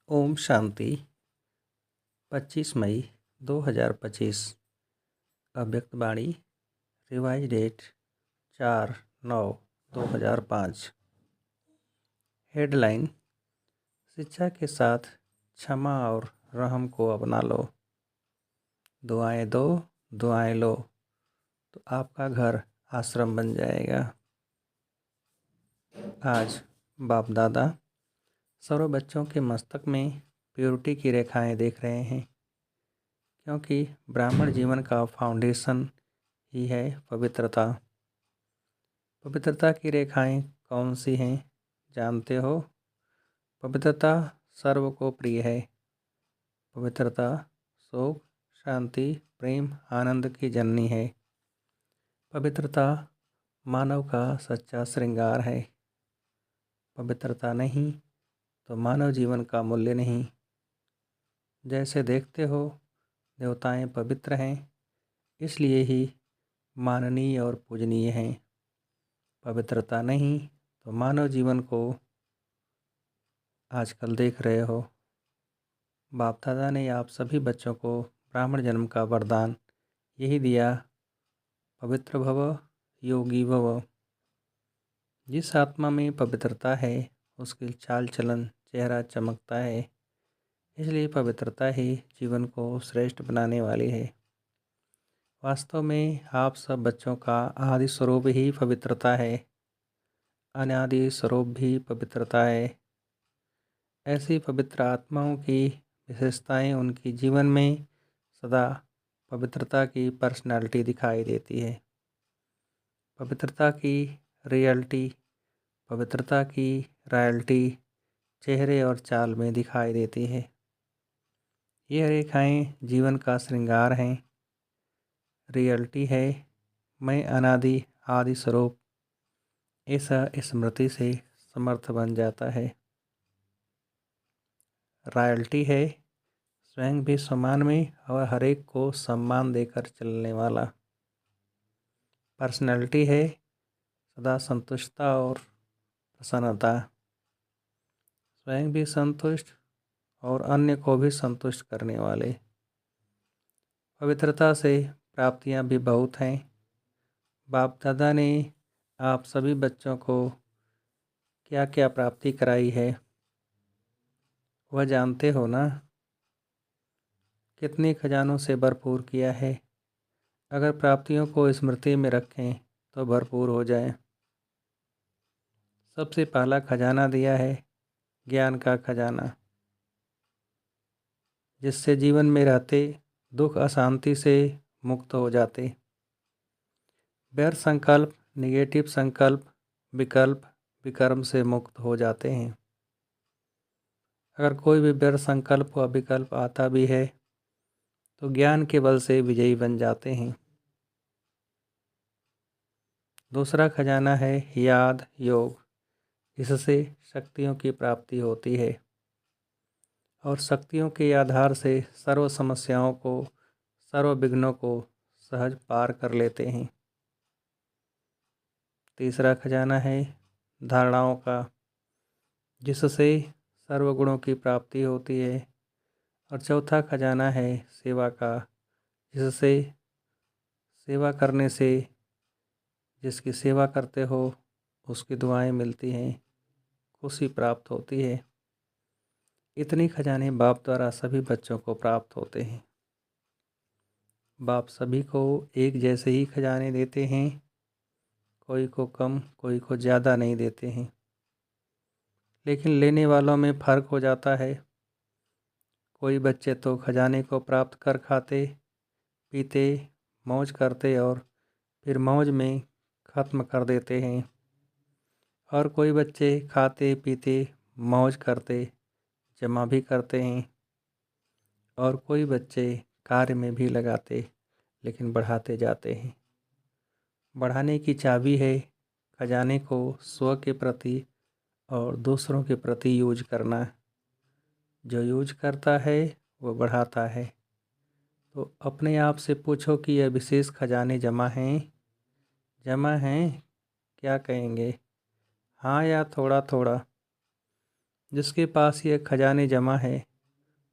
ओम शांति। 25 मई 2025। अव्यक्त वाणी। Revise date 4/9/2005। Headline: शिक्षा के साथ क्षमा और रहम को अपना लो। दुआएं दो, दुआएं लो, तो आपका घर आश्रम बन जाएगा। आज बाप दादा सर्व बच्चों के मस्तक में प्योरिटी की रेखाएं देख रहे हैं, क्योंकि ब्राह्मण जीवन का फाउंडेशन ही है पवित्रता। पवित्रता की रेखाएं कौन सी हैं जानते हो? पवित्रता सर्व को प्रिय है। पवित्रता सुख, शांति, प्रेम, आनंद की जननी है। पवित्रता मानव का सच्चा श्रृंगार है। पवित्रता नहीं तो मानव जीवन का मूल्य नहीं। जैसे देखते हो, देवताएं पवित्र हैं, इसलिए ही माननीय और पूजनीय हैं। पवित्रता नहीं तो मानव जीवन को आजकल देख रहे हो। बाप दादा ने आप सभी बच्चों को ब्राह्मण जन्म का वरदान यही दिया, पवित्र भव, योगी भव। जिस आत्मा में पवित्रता है उसकी चाल चलन, चेहरा चमकता है। इसलिए पवित्रता ही जीवन को श्रेष्ठ बनाने वाली है। वास्तव में आप सब बच्चों का आदि स्वरूप ही पवित्रता है। अनादि स्वरूप भी पवित्रता है। ऐसी पवित्र आत्माओं की विशेषताएं उनके जीवन में सदा पवित्रता की पर्सनालिटी दिखाई देती है। पवित्रता की रियलिटी, पवित्रता की रॉयल्टी चेहरे और चाल में दिखाई देती है। यह रेखाएं जीवन का श्रृंगार हैं। रियलिटी है मैं अनादि आदि स्वरूप। ऐसा स्मृति से समर्थ बन जाता है। रॉयल्टी है स्वयं भी सम्मान में और हर एक को सम्मान देकर चलने वाला। पर्सनैलिटी है सदा संतुष्टता और प्रसन्नता, स्वयं भी संतुष्ट और अन्य को भी संतुष्ट करने वाले। पवित्रता से प्राप्तियां भी बहुत हैं। बाप दादा ने आप सभी बच्चों को क्या क्या प्राप्ति कराई है वह जानते हो ना? कितने खजानों से भरपूर किया है। अगर प्राप्तियों को स्मृति में रखें तो भरपूर हो जाए। सबसे पहला खजाना दिया है ज्ञान का खजाना, जिससे जीवन में रहते दुख अशांति से मुक्त हो जाते। व्यर्थ संकल्प, निगेटिव संकल्प, विकल्प, विकर्म से मुक्त हो जाते हैं। अगर कोई भी व्यर्थ संकल्प व विकल्प आता भी है तो ज्ञान के बल से विजयी बन जाते हैं। दूसरा खजाना है याद योग, इससे शक्तियों की प्राप्ति होती है और शक्तियों के आधार से सर्व समस्याओं को, सर्व विघ्नों को सहज पार कर लेते हैं। तीसरा खजाना है धारणाओं का, जिससे सर्व गुणों की प्राप्ति होती है। और चौथा खजाना है सेवा का, जिससे सेवा करने से जिसकी सेवा करते हो उसकी दुआएं मिलती हैं, खुशी प्राप्त होती है। इतने खजाने बाप द्वारा सभी बच्चों को प्राप्त होते हैं। बाप सभी को एक जैसे ही खजाने देते हैं, कोई को कम कोई को ज़्यादा नहीं देते हैं। लेकिन लेने वालों में फ़र्क हो जाता है। कोई बच्चे तो खजाने को प्राप्त कर खाते पीते मौज करते और फिर मौज में ख़त्म कर देते हैं, और कोई बच्चे खाते पीते मौज करते जमा भी करते हैं, और कोई बच्चे कार्य में भी लगाते लेकिन बढ़ाते जाते हैं। बढ़ाने की चाबी है खजाने को स्व के प्रति और दूसरों के प्रति यूज करना। जो यूज करता है वो बढ़ाता है। तो अपने आप से पूछो कि यह विशेष खजाने जमा हैं? जमा हैं? क्या कहेंगे? हाँ या थोड़ा थोड़ा? जिसके पास ये खजाने जमा है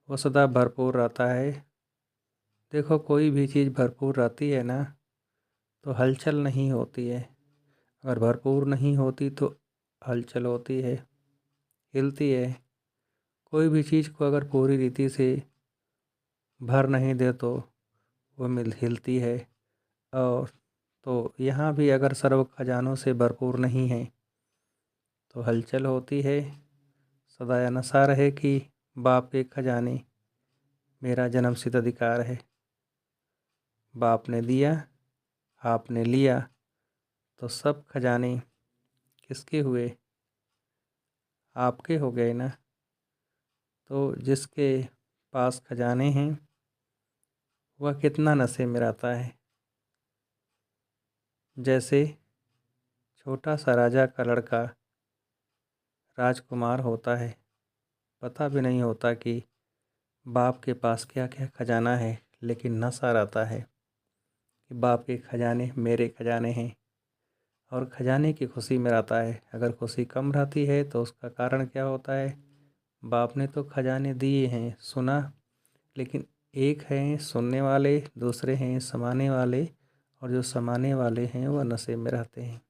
वो सदा भरपूर रहता है। देखो, कोई भी चीज़ भरपूर रहती है ना तो हलचल नहीं होती है, अगर भरपूर नहीं होती तो हलचल होती है, हिलती है। कोई भी चीज़ को अगर पूरी रीति से भर नहीं दे तो वो हिलती है। और तो यहाँ भी अगर सर्व खजानों से भरपूर नहीं है तो हलचल होती है। सदा यह नशा रहे कि बाप के खजाने मेरा जन्मसिद्ध अधिकार है। बाप ने दिया, आपने लिया, तो सब खजाने किसके हुए? आपके हो गए ना। तो जिसके पास खजाने हैं वह कितना नशे में रहता है। जैसे छोटा सा राजा का लड़का राजकुमार होता है, पता भी नहीं होता कि बाप के पास क्या क्या खजाना है, लेकिन नशा रहता है कि बाप के खजाने मेरे खजाने हैं, और खजाने की खुशी में रहता है। अगर खुशी कम रहती है तो उसका कारण क्या होता है? बाप ने तो खजाने दिए हैं, सुना, लेकिन एक हैं सुनने वाले, दूसरे हैं समाने वाले, और जो समाने वाले हैं वह नशे में रहते हैं।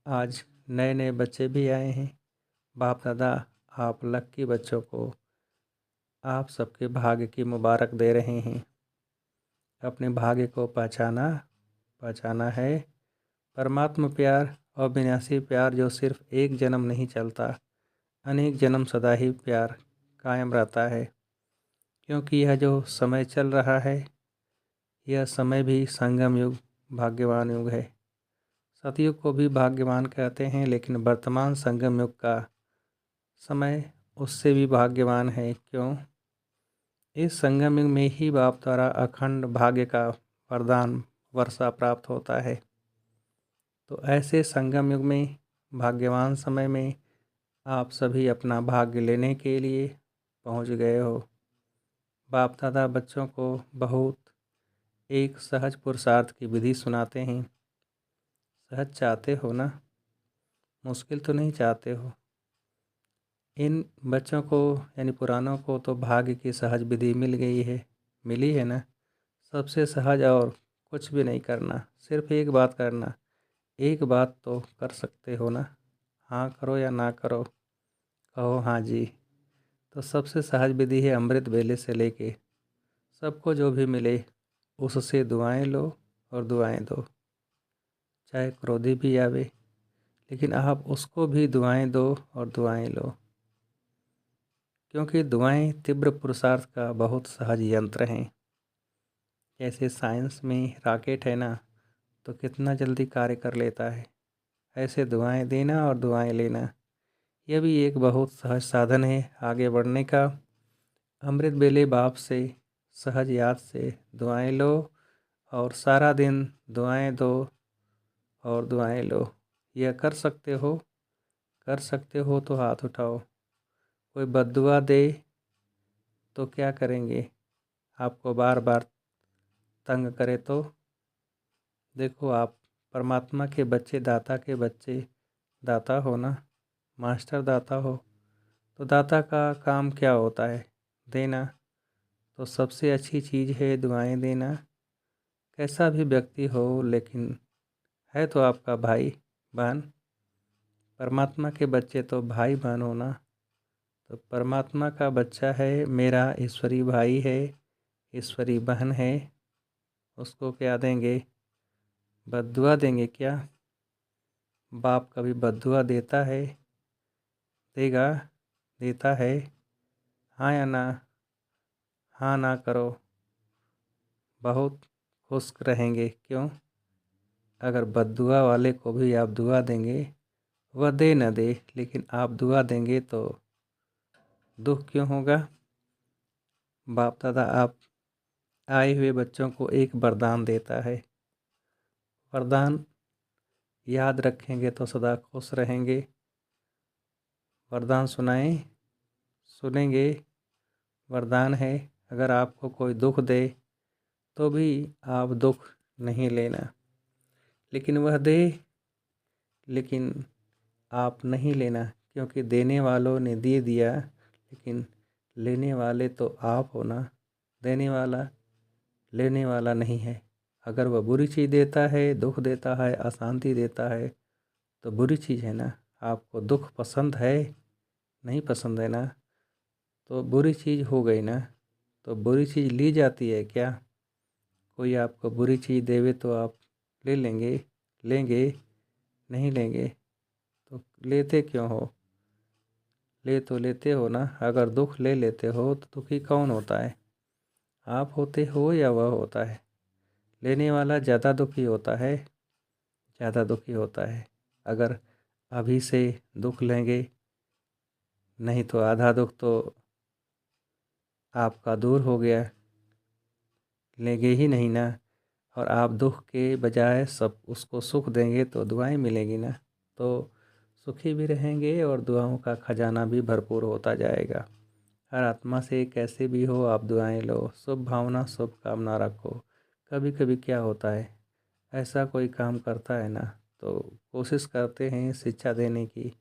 आज नए नए बच्चे भी आए हैं। बाप दादा आप लक्की बच्चों को आप सबके भाग्य की मुबारक दे रहे हैं। अपने भाग्य को पहचाना है। परमात्मा प्यार और विनाशी प्यार जो सिर्फ एक जन्म नहीं चलता, अनेक जन्म सदा ही प्यार कायम रहता है। क्योंकि यह जो समय चल रहा है यह समय भी संगम युग, भाग्यवान युग है। सतयुग को भी भाग्यवान कहते हैं, लेकिन वर्तमान संगम युग का समय उससे भी भाग्यवान है। क्यों? इस संगम युग में ही बाप द्वारा अखंड भाग्य का वरदान वर्षा प्राप्त होता है। तो ऐसे संगम युग में, भाग्यवान समय में आप सभी अपना भाग्य लेने के लिए पहुंच गए हो। बाप दादा बच्चों को बहुत एक सहज पुरुषार्थ की विधि सुनाते हैं। सहज चाहते हो ना, मुश्किल तो नहीं चाहते हो। इन बच्चों को यानी पुरानों को तो भाग्य की सहज विधि मिल गई है, मिली है ना। सबसे सहज, और कुछ भी नहीं करना, सिर्फ एक बात करना। एक बात तो कर सकते हो ना, हाँ करो या ना करो, कहो हाँ जी। तो सबसे सहज विधि है अमृत वेले से लेके सबको जो भी मिले उससे दुआएं लो और दुआएं दो। चाहे क्रोधी भी आवे, लेकिन आप उसको भी दुआएं दो और दुआएं लो। क्योंकि दुआएं तीव्र पुरुषार्थ का बहुत सहज यंत्र हैं। जैसे साइंस में रॉकेट है ना, तो कितना जल्दी कार्य कर लेता है। ऐसे दुआएं देना और दुआएं लेना, यह भी एक बहुत सहज साधन है आगे बढ़ने का। अमृत बेले बाप से सहज याद से दुआएं लो, और सारा दिन दुआएं दो और दुआएं लो। यह कर सकते हो? कर सकते हो तो हाथ उठाओ। कोई बद्दुआ दे तो क्या करेंगे? आपको बार बार तंग करे तो? देखो, आप परमात्मा के बच्चे, दाता के बच्चे, दाता हो ना, मास्टर दाता हो। तो दाता का काम क्या होता है? देना। तो सबसे अच्छी चीज़ है दुआएं देना। कैसा भी व्यक्ति हो, लेकिन है तो आपका भाई बहन। परमात्मा के बच्चे तो भाई बहन हो ना। तो परमात्मा का बच्चा है, मेरा ईश्वरी भाई है, ईश्वरी बहन है, उसको क्या देंगे? बद्दुआ देंगे क्या? बाप कभी बद्दुआ देता है? देगा? देता है? हाँ या ना? हाँ ना करो, बहुत खुश रहेंगे। क्यों? अगर बद्दुआ वाले को भी आप दुआ देंगे, वह दे न दे, लेकिन आप दुआ देंगे तो दुख क्यों होगा? बाप दादा आप आए हुए बच्चों को एक वरदान देता है। वरदान याद रखेंगे तो सदा खुश रहेंगे। वरदान सुनाएं, सुनेंगे। वरदान है, अगर आपको कोई दुख दे तो भी आप दुख नहीं लेना, लेकिन वह दे, लेकिन आप नहीं लेना। क्योंकि देने वालों ने दे दिया, लेकिन लेने वाले तो आप हो ना। देने वाला लेने वाला नहीं है। अगर वह बुरी चीज़ देता है, दुख देता है, अशांति देता है, तो बुरी चीज़ है ना। आपको दुख पसंद है, नहीं पसंद है ना, तो बुरी चीज़ हो गई ना। तो बुरी चीज़ ली जाती है क्या? कोई आपको बुरी चीज़ देवे तो आप ले लेंगे? लेंगे? नहीं लेंगे। तो लेते क्यों हो? ले तो लेते हो ना। अगर दुख ले लेते हो तो दुखी कौन होता है? आप होते हो या वह होता है? लेने वाला ज़्यादा दुखी होता है, ज़्यादा दुखी होता है। अगर अभी से दुख लेंगे, नहीं तो आधा दुख तो आपका दूर हो गया। लेंगे ही नहीं ना। और आप दुख के बजाय सब उसको सुख देंगे तो दुआएं मिलेंगी ना। तो सुखी भी रहेंगे और दुआओं का खजाना भी भरपूर होता जाएगा। हर आत्मा से कैसे भी हो आप दुआएं लो, शुभ भावना शुभ कामना रखो। कभी कभी क्या होता है, ऐसा कोई काम करता है ना, तो कोशिश करते हैं शिक्षा देने की,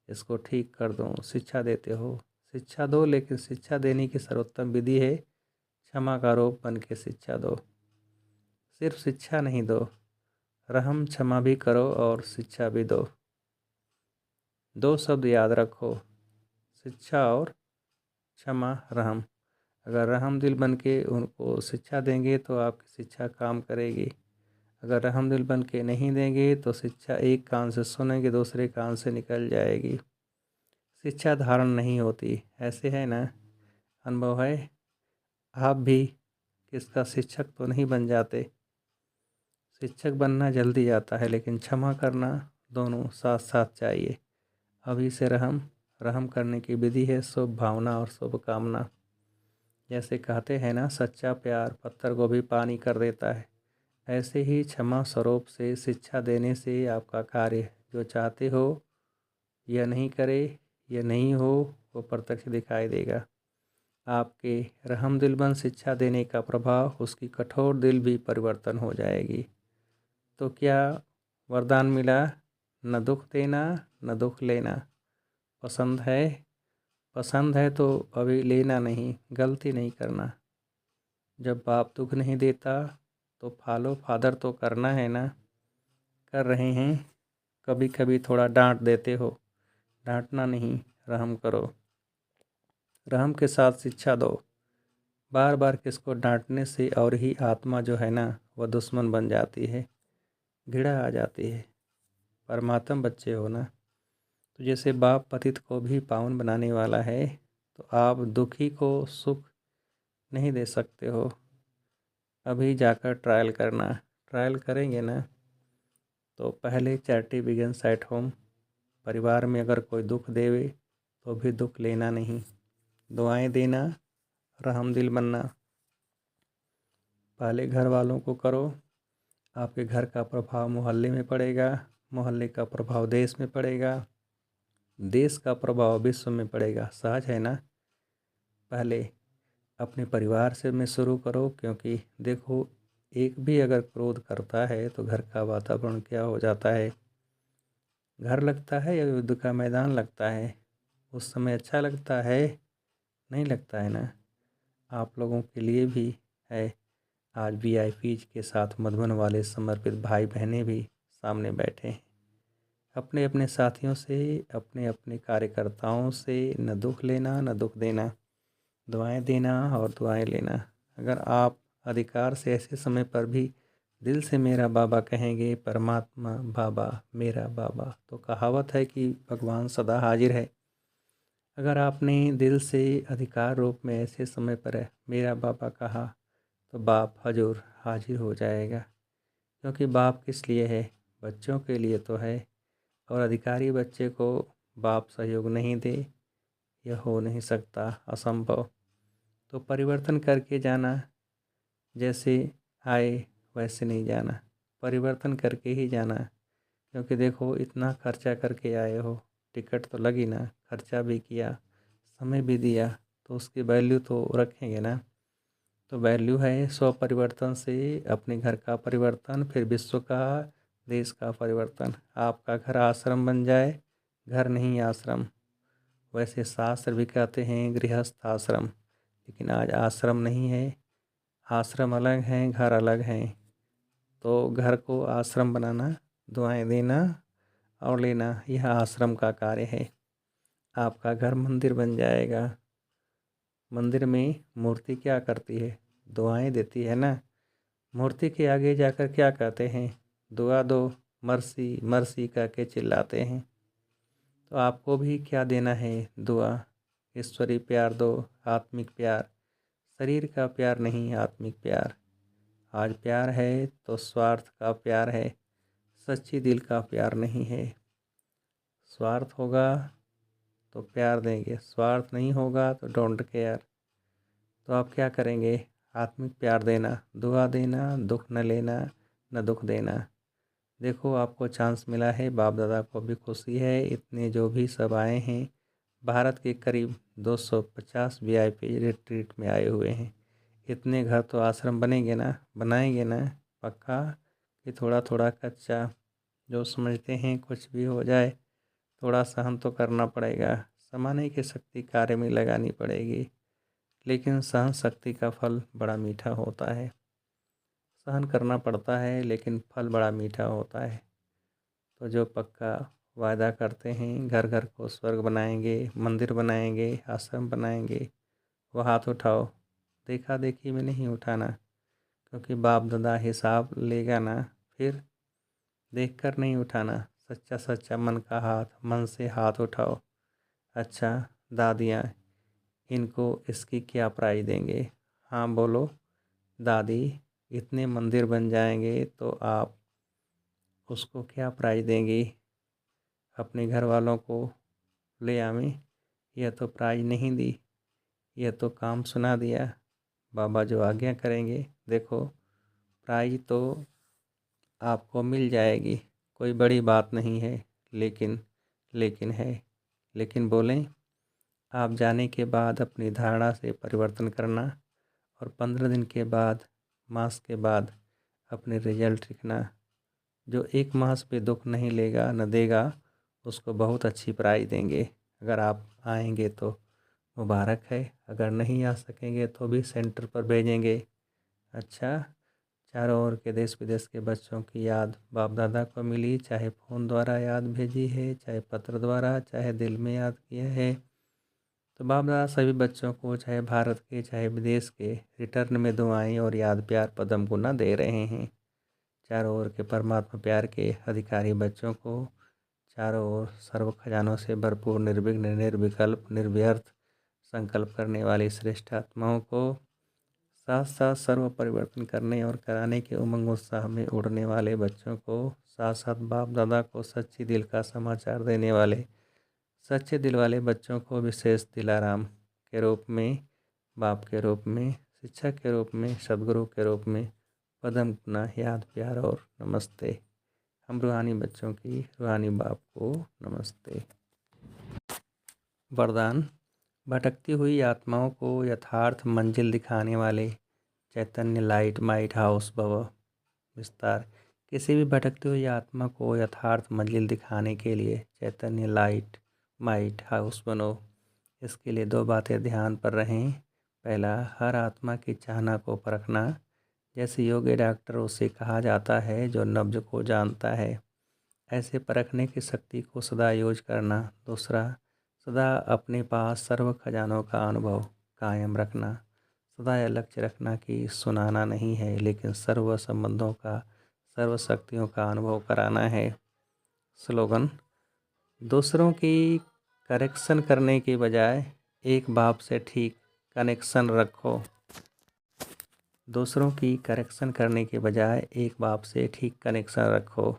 इसको ठीक कर दूँ। शिक्षा देते हो, शिक्षा दो, लेकिन शिक्षा देने की सर्वोत्तम विधि है क्षमा का रूप बन के शिक्षा दो। सिर्फ शिक्षा नहीं दो, रहम क्षमा भी करो और शिक्षा भी दो। दो शब्द याद रखो, शिक्षा और क्षमा, रहम। अगर रहम दिल बन के उनको शिक्षा देंगे तो आपकी शिक्षा काम करेगी। अगर रहम दिल बन के नहीं देंगे तो शिक्षा एक कान से सुनेंगे, दूसरे कान से निकल जाएगी। शिक्षा धारण नहीं होती, ऐसे है ना। अनुभव है, आप भी किसका शिक्षक तो नहीं बन जाते। शिक्षक बनना जल्दी आता है, लेकिन क्षमा करना दोनों साथ साथ चाहिए। अभी से रहम रहम करने की विधि है शुभ भावना और शुभ कामना। जैसे कहते हैं ना, सच्चा प्यार पत्थर को भी पानी कर देता है। ऐसे ही क्षमा स्वरूप से शिक्षा देने से आपका कार्य जो चाहते हो यह नहीं करे, यह नहीं हो, वो प्रत्यक्ष दिखाई देगा। आपके रहम दिलबन शिक्षा देने का प्रभाव उसकी कठोर दिल भी परिवर्तन हो जाएगी। तो क्या वरदान मिला? न दुख देना, न दुख लेना। पसंद है? पसंद है तो अभी लेना नहीं, गलती नहीं करना। जब बाप दुख नहीं देता तो फॉलो फादर तो करना है ना। कर रहे हैं। कभी कभी थोड़ा डांट देते हो, डांटना नहीं, रहम करो। रहम के साथ शिक्षा दो। बार बार किसको डांटने से और ही आत्मा जो है ना वह दुश्मन बन जाती है, घृणा आ जाती है। परमात्मा बच्चे हो ना, तो जैसे बाप पतित को भी पावन बनाने वाला है, तो आप दुखी को सुख नहीं दे सकते हो। अभी जाकर ट्रायल करना। ट्रायल करेंगे ना, तो पहले चैरिटी बिगिंस एट होम। परिवार में अगर कोई दुख देवे तो भी दुख लेना नहीं, दुआएं देना, रहम दिल बनना। पहले घर वालों को करो, आपके घर का प्रभाव मोहल्ले में पड़ेगा, मोहल्ले का प्रभाव देश में पड़ेगा, देश का प्रभाव विश्व में पड़ेगा। सहज है ना। पहले अपने परिवार से में शुरू करो, क्योंकि देखो एक भी अगर क्रोध करता है तो घर का वातावरण क्या हो जाता है। घर लगता है या युद्ध का मैदान लगता है? उस समय अच्छा लगता है? नहीं लगता है ना। आप लोगों के लिए भी है। आज वीआईपीज के साथ मधुबन वाले समर्पित भाई बहनें भी सामने बैठे हैं। अपने अपने साथियों से, अपने अपने कार्यकर्ताओं से न दुख लेना न दुख देना, दुआएं देना और दुआएं लेना। अगर आप अधिकार से ऐसे समय पर भी दिल से मेरा बाबा कहेंगे, परमात्मा बाबा मेरा बाबा, तो कहावत है कि भगवान सदा हाजिर है। अगर आपने दिल से अधिकार रूप में ऐसे समय पर मेरा बाबा कहा, तो बाप हजूर हाजिर हो जाएगा। क्योंकि बाप किस लिए है? बच्चों के लिए तो है। और अधिकारी बच्चे को बाप सहयोग नहीं दे, यह हो नहीं सकता, असंभव। तो परिवर्तन करके जाना, जैसे आए वैसे नहीं जाना, परिवर्तन करके ही जाना। क्योंकि देखो इतना खर्चा करके आए हो, टिकट तो लगी ना, खर्चा भी किया, समय भी दिया, तो उसकी वैल्यू तो रखेंगे ना। तो वैल्यू है स्व परिवर्तन से अपने घर का परिवर्तन, फिर विश्व का, देश का परिवर्तन। आपका घर आश्रम बन जाए, घर नहीं आश्रम। वैसे शास्त्र भी कहते हैं गृहस्थ आश्रम, लेकिन आज आश्रम नहीं है, आश्रम अलग हैं, घर अलग हैं। तो घर को आश्रम बनाना, दुआएं देना और लेना, यह आश्रम का कार्य है। आपका घर मंदिर बन जाएगा। मंदिर में मूर्ति क्या करती है? दुआएं देती है ना। मूर्ति के आगे जाकर क्या कहते हैं? दुआ दो, मर्सी मर्सी कह के चिल्लाते हैं। तो आपको भी क्या देना है? दुआ। ईश्वरी प्यार दो, आत्मिक प्यार, शरीर का प्यार नहीं, आत्मिक प्यार। आज प्यार है तो स्वार्थ का प्यार है, सच्ची दिल का प्यार नहीं है। स्वार्थ होगा तो प्यार देंगे, स्वार्थ नहीं होगा तो डोंट केयर। तो आप क्या करेंगे? आत्मिक प्यार देना, दुआ देना, दुख न लेना, न दुख देना। देखो आपको चांस मिला है, बाप दादा को भी खुशी है। इतने जो भी सब आए हैं, भारत के करीब 250 VIP रिट्रीट में आए हुए हैं। इतने घर तो आश्रम बनेंगे ना, बनाएंगे ना पक्का, कि थोड़ा थोड़ा कच्चा। जो समझते हैं कुछ भी हो जाए, थोड़ा सहन तो करना पड़ेगा, समाने की शक्ति कार्य में लगानी पड़ेगी। लेकिन सहन शक्ति का फल बड़ा मीठा होता है। सहन करना पड़ता है लेकिन फल बड़ा मीठा होता है। तो जो पक्का वायदा करते हैं घर घर को स्वर्ग बनाएंगे, मंदिर बनाएंगे, आश्रम बनाएंगे, वो हाथ उठाओ। देखा देखी में नहीं उठाना, क्योंकि बाप दादा हिसाब लेगा ना। फिर देख कर नहीं उठाना, सच्चा सच्चा मन का हाथ, मन से हाथ उठाओ। अच्छा दादियाँ, इनको इसकी क्या प्राइज़ देंगे? हाँ बोलो दादी, इतने मंदिर बन जाएंगे तो आप उसको क्या प्राइज़ देंगी? अपने घर वालों को ले आवें। यह तो प्राइज़ नहीं दी, यह तो काम सुना दिया। बाबा जो आज्ञा करेंगे, देखो प्राइज़ तो आपको मिल जाएगी, कोई बड़ी बात नहीं है। लेकिन है, लेकिन बोलें, आप जाने के बाद अपनी धारणा से परिवर्तन करना और 15 दिन के बाद, मास के बाद अपने रिजल्ट लिखना। जो 1 मास पे दुख नहीं लेगा न देगा, उसको बहुत अच्छी प्राइज़ देंगे। अगर आप आएंगे तो मुबारक है, अगर नहीं आ सकेंगे तो भी सेंटर पर भेजेंगे। अच्छा, चारों ओर के देश विदेश के बच्चों की याद बाप दादा को मिली, चाहे फ़ोन द्वारा याद भेजी है, चाहे पत्र द्वारा, चाहे दिल में याद किया है। तो बाप दादा सभी बच्चों को, चाहे भारत के चाहे विदेश के, रिटर्न में दुआएं और याद प्यार पदम गुना दे रहे हैं। चारों ओर के परमात्मा प्यार के अधिकारी बच्चों को, चारों ओर सर्व खजानों से भरपूर, निर्विघ्न, निर्विकल्प, निर्व्यर्थ संकल्प करने वाली श्रेष्ठ आत्माओं को, साथ साथ सर्व परिवर्तन करने और कराने के उमंग उत्साह में उड़ने वाले बच्चों को, साथ साथ बाप दादा को सच्ची दिल का समाचार देने वाले सच्चे दिल वाले बच्चों को विशेष दिलाराम के रूप में, बाप के रूप में, शिक्षक के रूप में, सदगुरु के रूप में पदम गुना याद प्यार और नमस्ते। हम रूहानी बच्चों की रूहानी बाप को नमस्ते। वरदान। भटकती हुई आत्माओं को यथार्थ मंजिल दिखाने वाले चैतन्य लाइट माइट हाउस भव। विस्तार। किसी भी भटकती हुई आत्मा को यथार्थ मंजिल दिखाने के लिए चैतन्य लाइट माइट हाउस बनो। इसके लिए 2 बातें ध्यान पर रहें। पहला, हर आत्मा की चाहना को परखना, जैसे योग्य डॉक्टर उसे कहा जाता है जो नब्ज को जानता है। ऐसे परखने की शक्ति को सदा यूज करना। दूसरा, सदा अपने पास सर्व खजानों का अनुभव कायम रखना। सदा यह लक्ष्य रखना कि सुनाना नहीं है, लेकिन सर्व संबंधों का, सर्व शक्तियों का अनुभव कराना है। स्लोगन। दूसरों की करेक्शन करने के बजाय एक बाप से ठीक कनेक्शन रखो। दूसरों की करेक्शन करने के बजाय एक बाप से ठीक कनेक्शन रखो।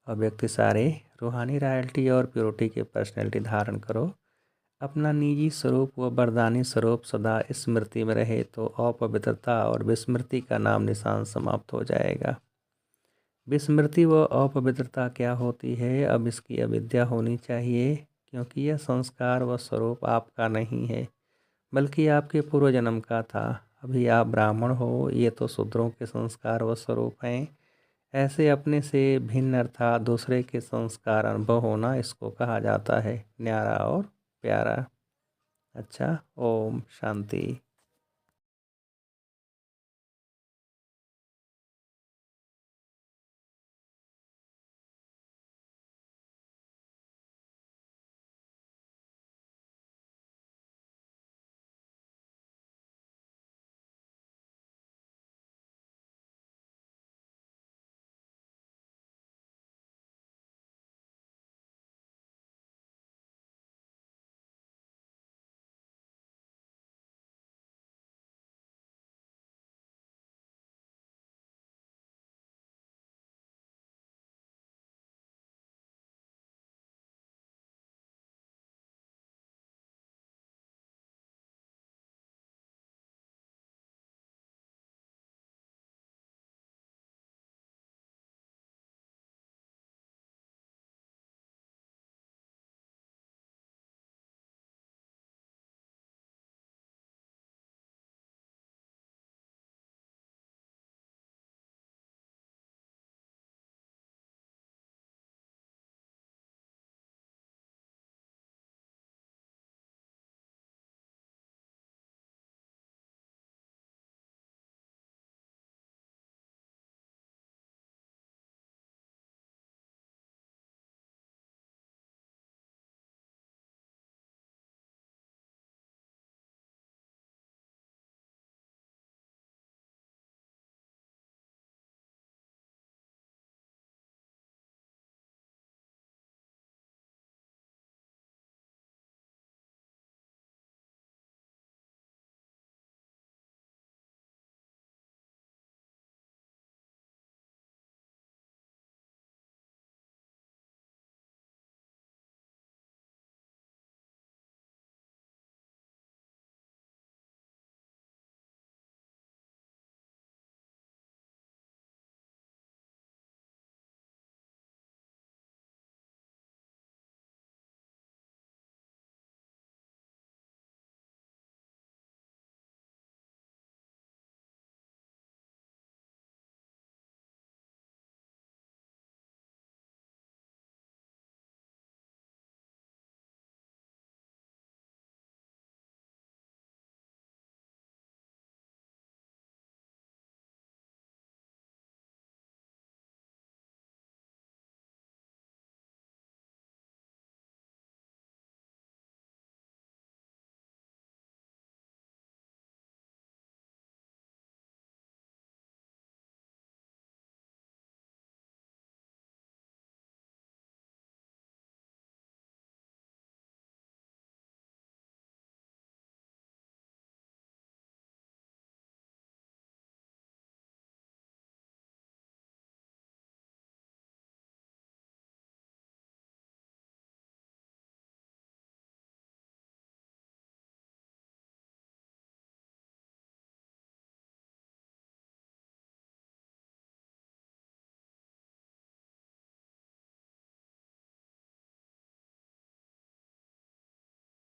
अव्यक्त सारे रूहानी रॉयल्टी और प्योरिटी के पर्सनैलिटी धारण करो। अपना निजी स्वरूप व वरदानी स्वरूप सदा स्मृति में रहे तो अपवित्रता और विस्मृति का नाम निशान समाप्त हो जाएगा। विस्मृति व अपवित्रता क्या होती है? अब इसकी अविद्या होनी चाहिए, क्योंकि यह संस्कार व स्वरूप आपका नहीं है, बल्कि आपके पूर्व जन्म का था। अभी आप ब्राह्मण हो, ये तो शूद्रों के संस्कार व स्वरूप हैं। ऐसे अपने से भिन्न अर्थात दूसरे के संस्कार अनुभव होना, इसको कहा जाता है न्यारा और प्यारा। अच्छा, ओम शांति।